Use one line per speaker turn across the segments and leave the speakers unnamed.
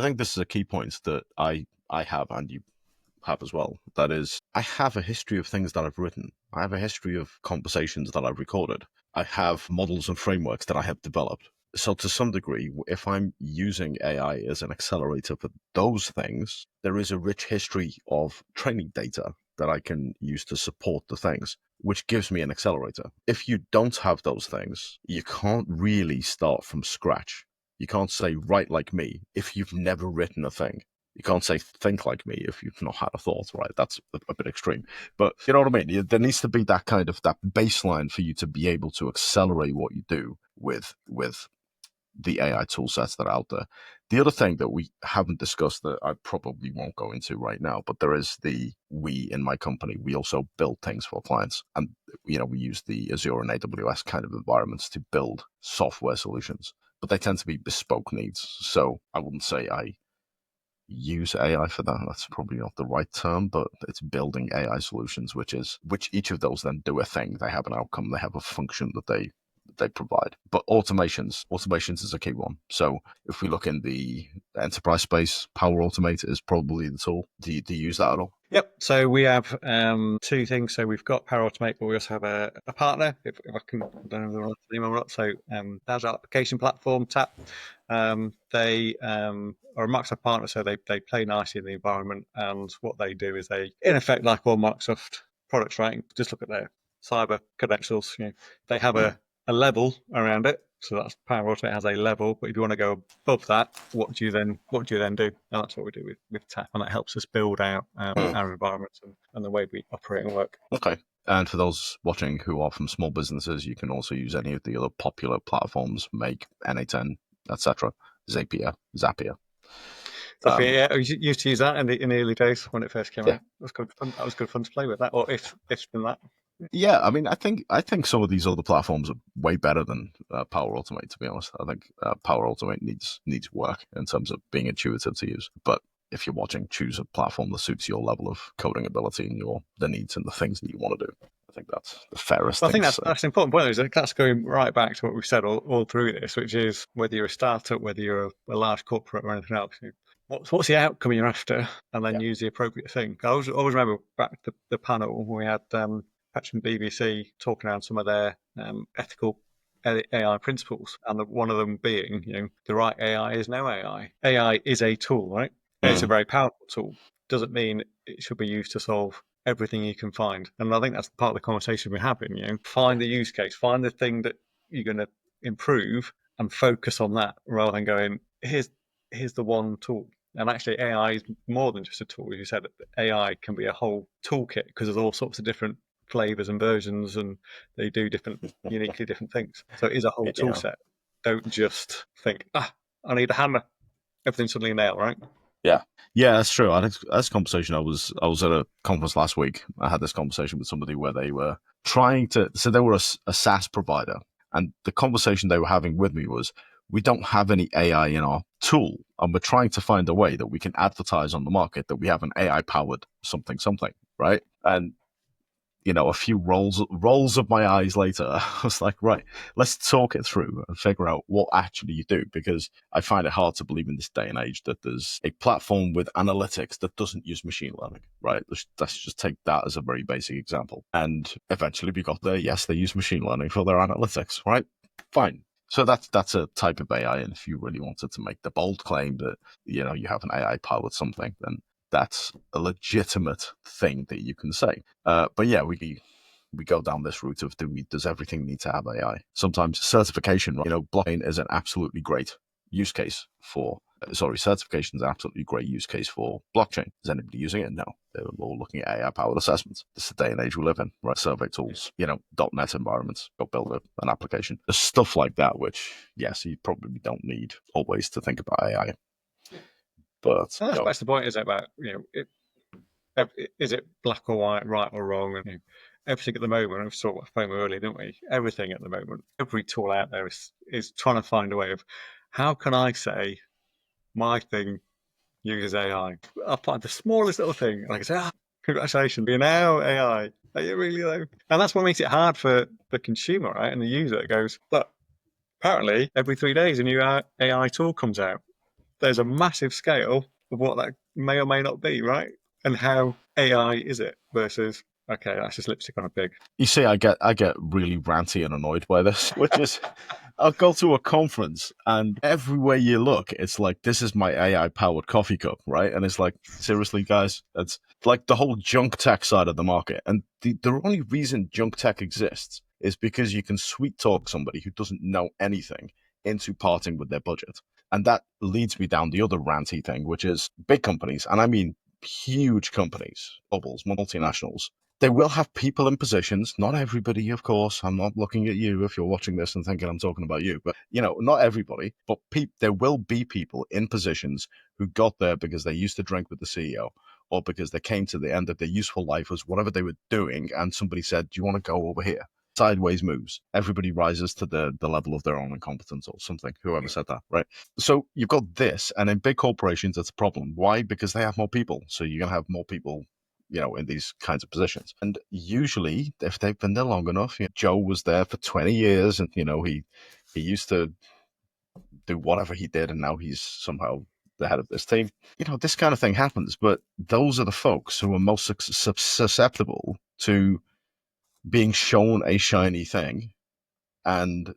I think this is a key point that I have and you have as well. That is, I have a history of things that I've written. I have a history of conversations that I've recorded. I have models and frameworks that I have developed. So to some degree, if I'm using AI as an accelerator for those things, there is a rich history of training data that I can use to support the things, which gives me an accelerator. If you don't have those things, you can't really start from scratch. You can't say write like me if you've never written a thing. You can't say think like me if you've not had a thought, right? That's a bit extreme. But you know what I mean? There needs to be that kind of that baseline for you to be able to accelerate what you do with the AI tool sets that are out there. The other thing that we haven't discussed that I probably won't go into right now, but there is we in my company, we also build things for clients. And, we use the Azure and AWS kind of environments to build software solutions, but they tend to be bespoke needs. So I wouldn't say I use AI for that. That's probably not the right term, but it's building AI solutions, which each of those then do a thing. They have an outcome, they have a function that they provide. But automations is a key one. So if we look in the enterprise space, Power Automate is probably the tool. Do you use that at all?
Yep. So we have two things. So we've got Power Automate, but we also have a partner. If I can, I don't know if they're on the email or not. So that's our application platform, TAP. They are a Microsoft partner, so they play nicely in the environment. And what they do is they, in effect, like all Microsoft products, right? Just look at their cyber credentials. They have a level around it. So that's Power Automate has a level, but if you want to go above that, what do you then do? And that's what we do with TAP, and that helps us build out our environments and the way we operate and work.
Okay. And for those watching who are from small businesses, you can also use any of the other popular platforms, Make, NA10, etc. Zapier.
Zapier, yeah, I used to use that in the early days when it first came out. It was good fun. That was good fun to play with that, or if than that.
Yeah, I mean, I think some of these other platforms are way better than Power Automate. To be honest, I think Power Automate needs work in terms of being intuitive to use. But if you're watching, choose a platform that suits your level of coding ability and the needs and the things that you want to do. I think that's the fairest.
Well, I think that's an important point. Is that's going right back to what we've said all through this, which is whether you're a startup, whether you're a large corporate or anything else. What's the outcome you're after, and then use the appropriate thing. I always remember back to the panel we had. Patrick from BBC talking around some of their ethical AI principles, and one of them being, the right AI is no AI. AI is a tool, right? It's a very powerful tool. Doesn't mean it should be used to solve everything you can find. And I think that's part of the conversation we're having. Find the use case, find the thing that you're going to improve, and focus on that rather than going, here's the one tool. And actually, AI is more than just a tool. As you said, AI can be a whole toolkit because there's all sorts of different flavors and versions, and they do uniquely different things. So it is a whole tool set. Don't just think, I need a hammer. Everything's suddenly a nail, right?
Yeah, that's true. I had this conversation. I was at a conference last week. I had this conversation with somebody where they were trying to. So they were a SaaS provider, and the conversation they were having with me was, we don't have any AI in our tool, and we're trying to find a way that we can advertise on the market that we have an AI powered something, right? And a few rolls of my eyes later, I was like, right, let's talk it through and figure out what actually you do, because I find it hard to believe in this day and age that there's a platform with analytics that doesn't use machine learning, right? Let's just take that as a very basic example. And eventually we got there, yes, they use machine learning for their analytics, right? Fine. So that's a type of AI. And if you really wanted to make the bold claim that, you have an AI powered something, then that's a legitimate thing that you can say. But yeah, we go down this route of does everything need to have AI? Sometimes certification, blockchain is an absolutely great use case certification is an absolutely great use case for blockchain. Is anybody using it? No. They're all looking at AI powered assessments. This is the day and age we live in, right? Survey tools, .NET environments, go build an application. There's stuff like that, which, yes, you probably don't need always to think about AI. But
that's the point, is it, about is it black or white, right or wrong? And everything at the moment, we saw what FOMO earlier, didn't we? Everything at the moment, every tool out there is trying to find a way of, how can I say my thing uses AI? I'll find the smallest little thing, and I can say, congratulations, you're now AI. Are you really though? And that's what makes it hard for the consumer, right? And the user. It goes, look, apparently every 3 days a new AI tool comes out. there's a massive scale of what that may or may not be, right? And how AI is it versus, okay, that's just lipstick on a pig.
You see, I get really ranty and annoyed by this, which is I'll go to a conference and everywhere you look, it's like, this is my AI powered coffee cup, right? And it's like, seriously, guys, that's like the whole junk tech side of the market. And the only reason junk tech exists is because you can sweet talk somebody who doesn't know anything into parting with their budget. And that leads me down the other ranty thing, which is big companies, and I mean huge companies, globals, multinationals. They will have people in positions, not everybody, of course. I'm not looking at you if you're watching this and thinking I'm talking about you, but not everybody, but there will be people in positions who got there because they used to drink with the CEO or because they came to the end of their useful life as whatever they were doing. And somebody said, do you want to go over here? Sideways moves. Everybody rises to the level of their own incompetence or something, whoever said that, right? So you've got this, and in big corporations, it's a problem. Why? Because they have more people. So you're going to have more people in these kinds of positions. And usually, if they've been there long enough, Joe was there for 20 years and, he used to do whatever he did, and now he's somehow the head of this team. This kind of thing happens, but those are the folks who are most susceptible to being shown a shiny thing and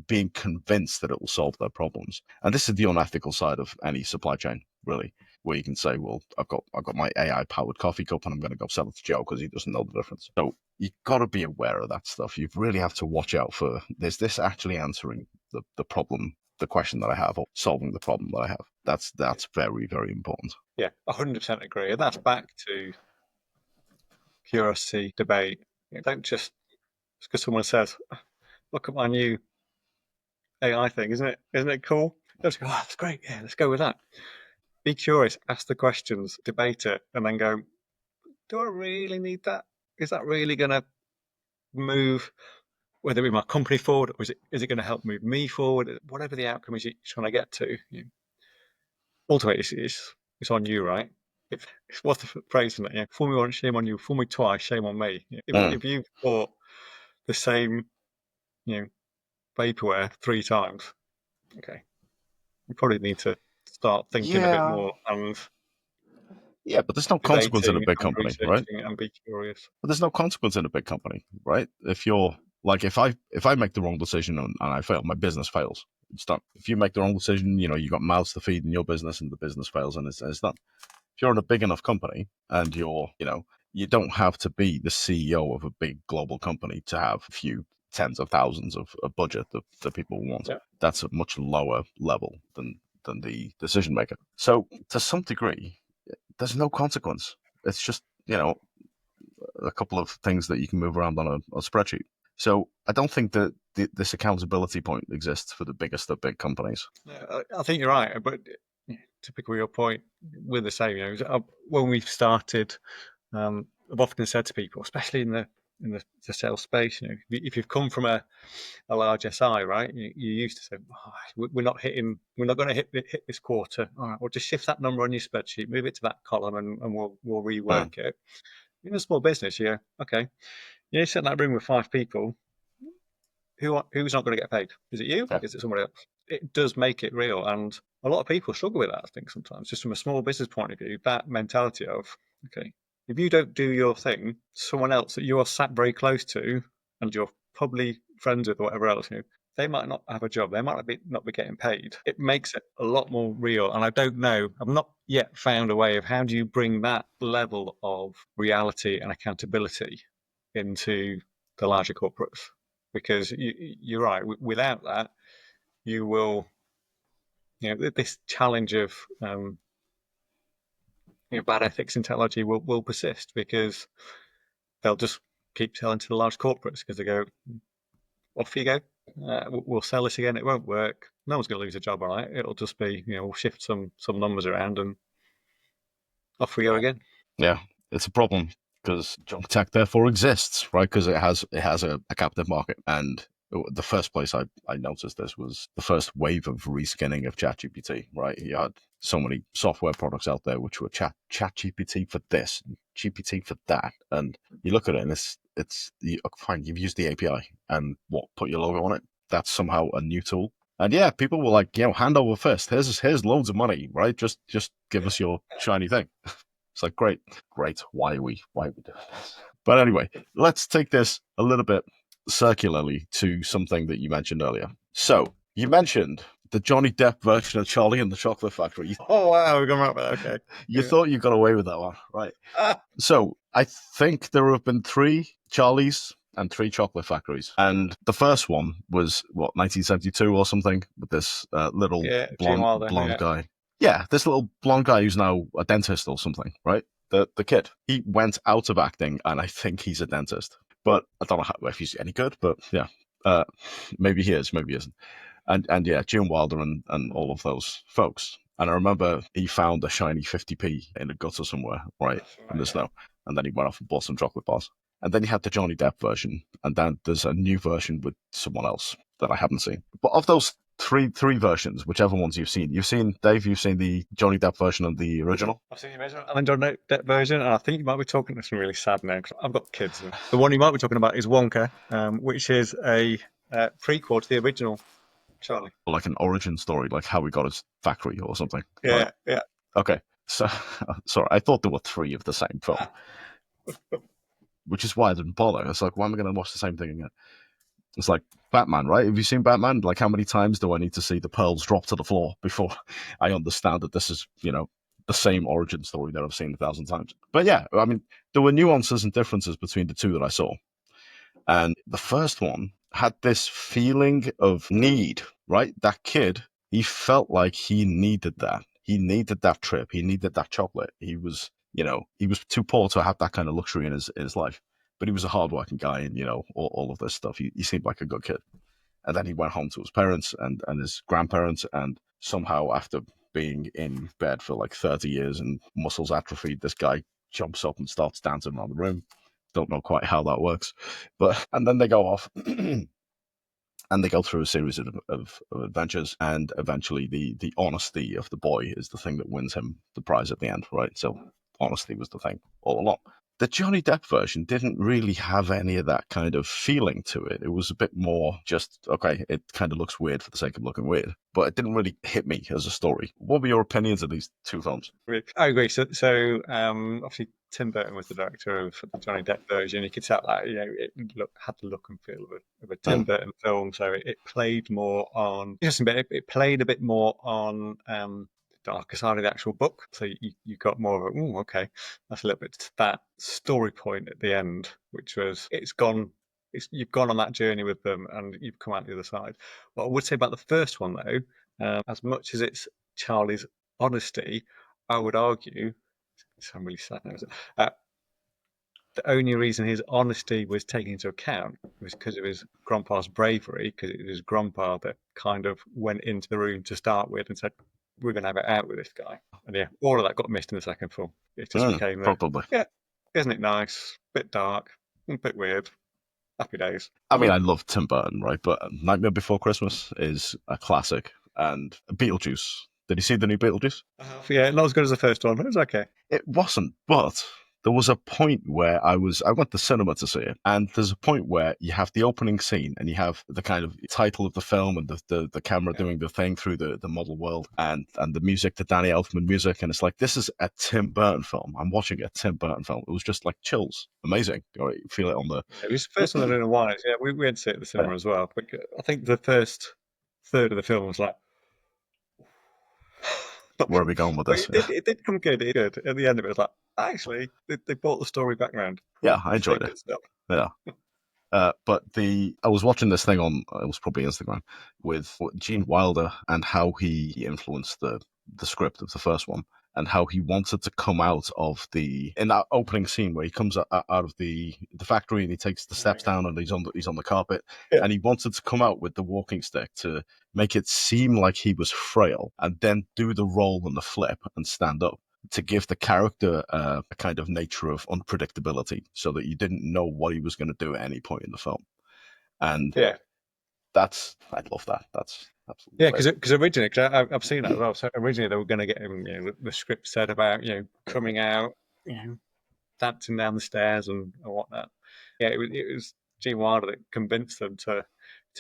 being convinced that it will solve their problems. And this is the unethical side of any supply chain, really, where you can say, well, I've got my AI powered coffee cup and I'm going to go sell it to Joe because he doesn't know the difference. So you've got to be aware of that stuff. You really have to watch out for, is this actually answering the problem, the question that I have, or solving the problem that I have? That's very, very important.
Yeah, 100% agree. And that's back to curiosity, debate. Don't just because someone says, "Look at my new AI thing, isn't it? Isn't it cool?" Just go, "Oh, that's great. Yeah, let's go with that." Be curious, ask the questions, debate it, and then go, "Do I really need that? Is that really going to move whether it be my company forward, or is it going to help move me forward? Whatever the outcome is you're trying to get to, ultimately it's on you, right? It's what's the phrase from that? Fool me once, shame on you. Fool me twice, shame on me. If you've bought the same, vaporware 3 times, okay, you probably need to start thinking a bit
Yeah.
more and
Yeah, but there's no consequence in a
debating
big
and
company, right?
researching and be curious.
But there's no consequence in a big company, right? If you're like, if I make the wrong decision and I fail, my business fails. It's done. If you make the wrong decision, you got mouths to feed in your business, and the business fails, and it's done. If you're in a big enough company and you don't have to be the CEO of a big global company to have a few tens of thousands of a budget that people want.
Yeah.
That's a much lower level than the decision maker. So to some degree, there's no consequence. It's just a couple of things that you can move around on a spreadsheet. So I don't think that this accountability point exists for the biggest of big companies.
I think you're right, but to pick up your point, we're the same. When we started, I've often said to people, especially in the sales space, if you've come from a large SI, right, you used to say, we're not going to hit this quarter. All right, we'll just shift that number on your spreadsheet, move it to that column, and we'll rework it. In a small business, okay, you sit in that room with 5 people. Who's not going to get paid? Is it you?
Yeah.
Is it somebody else? It does make it real, and a lot of people struggle with that. I think sometimes, just from a small business point of view, that mentality of, okay, if you don't do your thing, someone else that you are sat very close to, and you're probably friends with or whatever else, they might not have a job. They might not be getting paid. It makes it a lot more real. And I don't know. I've not yet found a way of how do you bring that level of reality and accountability into the larger corporates. Because you're right. Without that, you will, this challenge of bad ethics in technology will persist because they'll just keep selling to the large corporates because they go, off you go. We'll sell this again. It won't work. No one's going to lose a job on it. It'll just be, we'll shift some numbers around and off we go again.
Yeah, it's a problem because junk tech therefore exists, right? Because it has a captive market. And the first place I noticed this was the first wave of reskinning of ChatGPT, right? You had so many software products out there which were ChatGPT for this, GPT for that, and you look at it and it's fine. You've used the API and put your logo on it. That's somehow a new tool. And yeah, people were like, hand over fist. Here's loads of money, right? Just give us your shiny thing. It's like great. Why are we doing this? But anyway, let's take this a little bit circularly to something that you mentioned earlier. So you mentioned the Johnny Depp version of Charlie and the Chocolate Factory.
Oh wow, we're going right back. Okay.
You thought you got away with that one, right? So I think there have been 3 Charlies and 3 chocolate factories. And the first one was, 1972 or something, with this little
Gene
blonde,
Wilder,
blonde guy. Yeah, this little blonde guy who's now a dentist or something, right? The kid. He went out of acting, and I think he's a dentist. But I don't know if he's any good, but yeah. Maybe he is, maybe he isn't. And yeah, Gene Wilder and all of those folks. And I remember he found a shiny 50p in a gutter somewhere, right, in the snow. And then he went off and bought some chocolate bars. And then you had the Johnny Depp version. And then there's a new version with someone else that I haven't seen. But of those three versions, whichever ones you've seen, Dave, you've seen the Johnny Depp version and the original?
I've seen the original and Johnny Depp version, and I think you might be talking to some really sad now because I've got kids. And the one you might be talking about is Wonka, which is a prequel to the original Charlie.
Or like an origin story, like how we got his factory or something.
Yeah,
right?
yeah.
Okay. So, sorry, I thought there were 3 of the same film, which is why I didn't bother. It's like, why am I going to watch the same thing again? It's like Batman, right? Have you seen Batman? Like, how many times do I need to see the pearls drop to the floor before I understand that this is, the same origin story that I've seen 1,000 times? But yeah, I mean, there were nuances and differences between the 2 that I saw. And the first one had this feeling of need, right? That kid, he felt like he needed that. He needed that trip. He needed that chocolate. He was, he was too poor to have that kind of luxury in his life. But he was a hardworking guy, and all of this stuff. He seemed like a good kid. And then he went home to his parents and his grandparents, and somehow, after being in bed for like 30 years and muscles atrophied, this guy jumps up and starts dancing around the room. Don't know quite how that works, and then they go off. And they go through a series of adventures, and eventually the honesty of the boy is the thing that wins him the prize at the end, right? So honesty was the thing all along. The Johnny Depp version didn't really have any of that kind of feeling to it. It was a bit more just, okay, it kind of looks weird for the sake of looking weird, but it didn't really hit me as a story. What were your opinions of these 2 films?
I agree. So obviously Tim Burton was the director of the Johnny Depp version. You could tell that it had the look and feel of a Tim Burton film. So it played more on it played a bit more on the darker side of the actual book. So you got more of a okay, that's a little bit that story point at the end, which was you've gone on that journey with them and you've come out the other side. What I would say about the first one though, as much as it's Charlie's honesty, I would argue, I'm really sad now, the only reason his honesty was taken into account was because of his grandpa's bravery, because it was his grandpa that kind of went into the room to start with and said, we're going to have it out with this guy. And yeah, all of that got missed in the second film. It just became,
probably.
Yeah, isn't it nice? Bit dark, a bit weird. Happy days.
I mean, I love Tim Burton, right? But Nightmare Before Christmas is a classic. And Beetlejuice. Did you see the new Beetlejuice?
Yeah, not as good as the first one, but it was okay.
It wasn't, but there was a point where I went to cinema to see it, and there's a point where you have the opening scene and you have the kind of title of the film and the camera doing the thing through the model world, and the music, the Danny Elfman music, and it's like, this is a Tim Burton film. I'm watching a Tim Burton film. It was just like chills. Amazing. You feel it on the...
It was the first one in a while. Yeah, we went to see it at the cinema as well. But I think the first third of the film was like,
where are we going with this?
It did come good. It did. At the end of it, it was like, actually, they brought the story back round.
Yeah, I enjoyed it. Yeah. But I was watching this thing on, it was probably Instagram, with Gene Wilder and how he influenced the script of the first one, and how he wanted to come out of in that opening scene where he comes out of the factory and he takes the steps down and he's on the carpet, and he wanted to come out with the walking stick to make it seem like he was frail, and then do the roll and the flip and stand up, to give the character a kind of nature of unpredictability, so that you didn't know what he was going to do at any point in the film. And I love that. That's absolutely
because originally, I've seen that as well. So originally they were going to get him, the script said about coming out, dancing down the stairs and whatnot. Yeah, it was Gene Wilder that convinced them to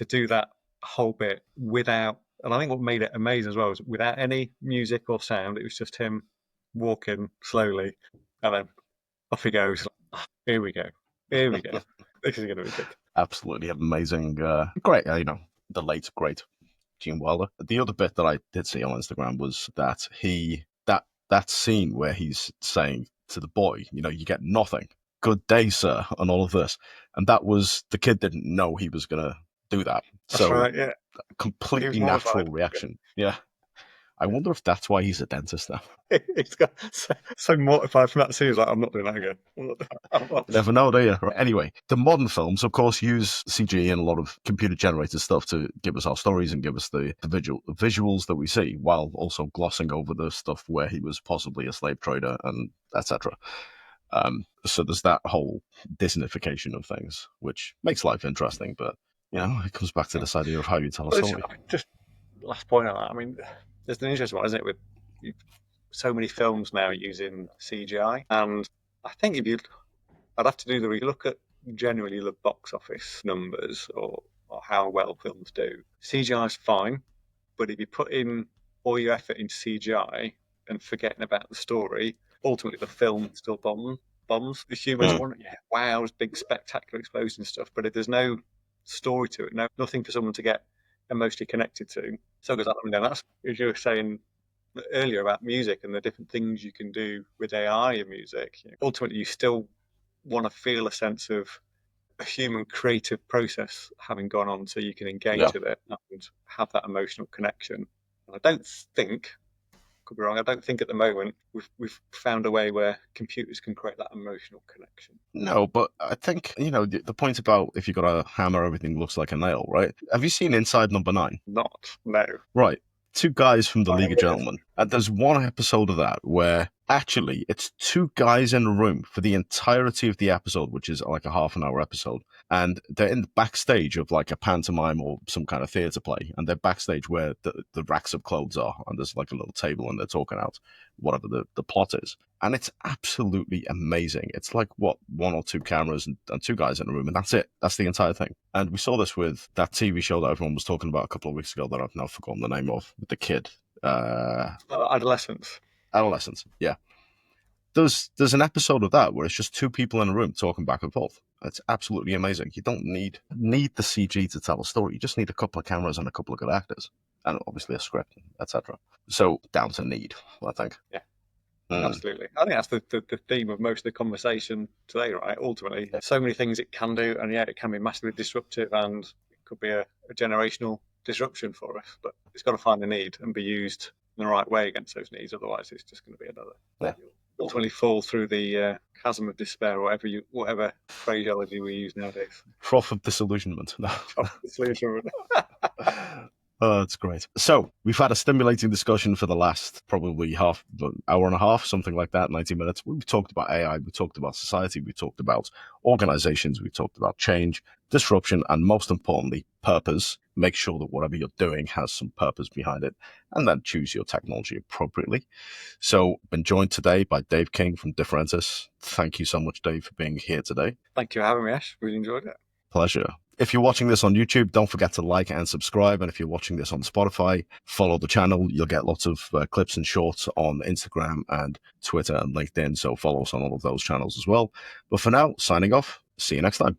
do that whole bit without And I think what made it amazing as well was without any music or sound, it was just him walking slowly, and then off he goes. Here we go. Here we go. This is going to be good.
Absolutely amazing. Great. The late great Gene Wilder. The other bit that I did see on Instagram was that that scene where he's saying to the boy, you get nothing. Good day, sir, and all of this. And that was, the kid didn't know he was going to do that.
That's
So
right, yeah. He was
completely
mortified.
natural reaction. Yeah. I wonder if that's why he's a dentist now.
He's got so mortified from that scene. He's like, I'm not doing that again.
You never know, do you? Right. Anyway, the modern films, of course, use CG and a lot of computer-generated stuff to give us our stories and give us the visuals that we see, while also glossing over the stuff where he was possibly a slave trader and etc. So there's that whole Disneyfication of things, which makes life interesting, but it comes back to this idea of how you tell a story.
Just last point on that. I mean, there's an interesting one, isn't it? With so many films now using CGI, and I think I'd have to do you look at generally the box office numbers or how well films do. CGI is fine, but if you put in all your effort into CGI and forgetting about the story, ultimately the film still bombs. The humans want, wow, big spectacular explosion stuff, but if there's no story to it, nothing for someone to get emotionally connected to. So it goes up and down. That's, as you were saying earlier about music and the different things you can do with AI and music. Ultimately, you still want to feel a sense of a human creative process having gone on, so you can engage with it and have that emotional connection. And I don't think, could be wrong, I don't think at the moment we've found a way where computers can create that emotional connection.
No, but I think, the point about if you got a hammer, everything looks like a nail, right? Have you seen Inside Number 9?
Not, no.
Right. Two guys from the League of Gentlemen. And there's one episode of that where actually it's two guys in a room for the entirety of the episode, which is like a half an hour episode. And they're in the backstage of like a pantomime or some kind of theatre play. And they're backstage where the racks of clothes are. And there's like a little table and they're talking out whatever the plot is. And it's absolutely amazing. It's like, one or two cameras and two guys in a room, and that's it. That's the entire thing. And we saw this with that TV show that everyone was talking about a couple of weeks ago that I've now forgotten the name of, with the kid.
Adolescence.
Adolescence, yeah. There's an episode of that where it's just two people in a room talking back and forth. It's absolutely amazing. You don't need the CG to tell a story. You just need a couple of cameras and a couple of good actors. And obviously a script, etc. So down to need, I think.
Yeah. Absolutely. I think that's the theme of most of the conversation today, right? Ultimately, so many things it can do, and it can be massively disruptive, and it could be a generational disruption for us, but it's got to find the need and be used in the right way against those needs. Otherwise, it's just going to be another. Yeah. Ultimately fall through the chasm of despair, or whatever phraseology we use nowadays.
Trough of disillusionment.
Trough of disillusionment.
Oh, that's great. So we've had a stimulating discussion for the last probably hour and a half, something like that, 90 minutes. We've talked about AI, we talked about society, we talked about organizations, we talked about change, disruption, and most importantly, purpose. Make sure that whatever you're doing has some purpose behind it, and then choose your technology appropriately. So been joined today by Dave King from Differentis. Thank you so much, Dave, for being here today.
Thank you for having me, Ash. Really enjoyed it.
Pleasure. If you're watching this on YouTube, don't forget to like and subscribe. And if you're watching this on Spotify, follow the channel. You'll get lots of clips and shorts on Instagram and Twitter and LinkedIn. So follow us on all of those channels as well. But for now, signing off. See you next time.